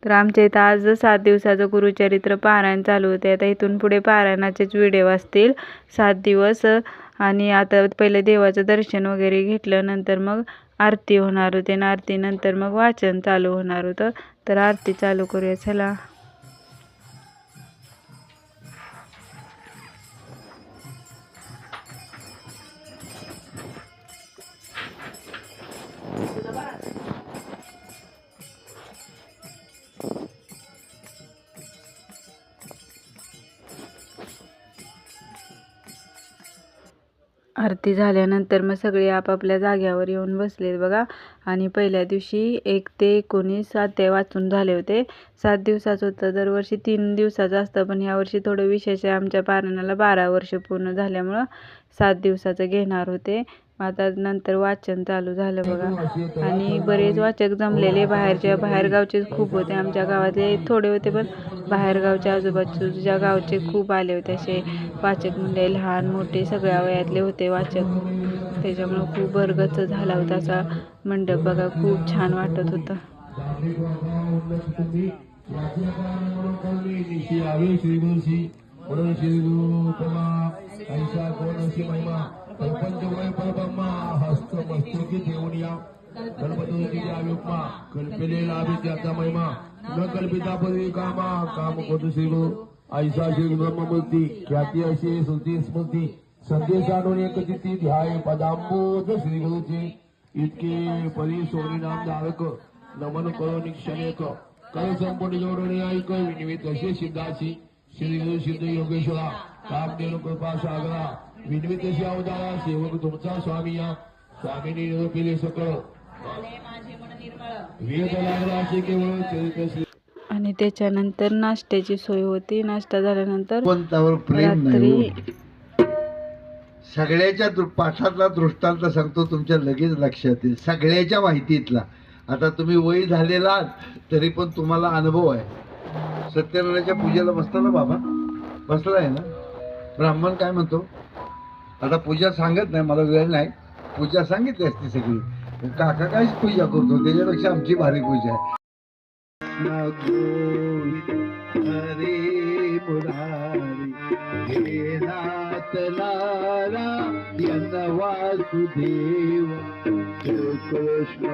तर आमच्या इथं आज 7 दिवसाचं गुरुचरित्र पारायण चालू होते. आता इथून पुढे पारायणाचेच व्हिडिओ असतील 7 दिवस. आणि आता पहिले देवाचं दर्शन वगैरे घेतलं, नंतर मग आरती होणार होते आणि आरतीनंतर मग वाचन चालू होणार होतं. तर आरती चालू करूया चला. आरती झाल्यानंतर मग सगळे आपापल्या जाग्यावर येऊन बसलेत बघा. आणि पहिल्या दिवशी 1 ते 19 अध्याय वाचून झाले होते. 7 दिवसाचं होतं. दरवर्षी 3 दिवसाचं असतं, पण यावर्षी थोडं विशेष आहे. आमच्या पारायणाला 12 वर्ष पूर्ण झाल्यामुळं 7 दिवसाचं घेणार होते. आता नंतर वाचन चालू झालं बघा. आणि बरेच वाचक जमलेले, बाहेरगावचे खूप होते. आमच्या गावातले थोडे होते, पण बाहेरगावच्या आजूबाजूच्या गावचे खूप आले होते. असे वाचक म्हणजे लहान मोठे सगळ्या वयातले होते वाचक. त्याच्यामुळं खूप भरगच्च झाला होता असा मंडप बघा. खूप छान वाटत होतं. गणपती आयुक्मा कल्पलेला अभिज्ञाता महिमा न कल्पिता पदवी कामा काम कोटू श्री गुरु ऐसा श्री ब्रह्ममूर्ती ख्याती अशी सुती स्मृती संदेश आणून एक चित्ती ध्याय पदांबोध श्री गुरुचे इतके परी सोनी नाम धारक नमन करो निक्षणेक कर संपूर्ण जोडणे ऐक विनिमित असे सिद्धाची श्री गुरु सिद्ध योगेश्वरा कामदेव कृपा सागरा विनिमित अशी अवतारा सेवक तुमचा स्वामी या स्वामीनी निरोपिले सकळ आणि त्याच्यानंतर नाश्त्याची सोय होती. नाश्ता झाल्यानंतर रात्री सगळ्याच्या पाठातला दृष्टांत सांगतो, तुमच्या लगेच लक्षात येईल, सगळ्याच्या माहितीतला. आता तुम्ही वय झालेला आहात तरी पण तुम्हाला अनुभव आहे. सत्यनारायणाच्या पूजेला बसला ना बाबा, बसला आहे ना. ब्राह्मण काय म्हणतो, आता पूजा सांगत नाही, मला वेळ नाही, पूजा सांगितली असती सगळी. काका काहीच पूजा करतो, त्याच्यापेक्षा आमची भारी पूजा आहे. हरे मुरारी हे नाथ नारायण वासुदेव कृष्ण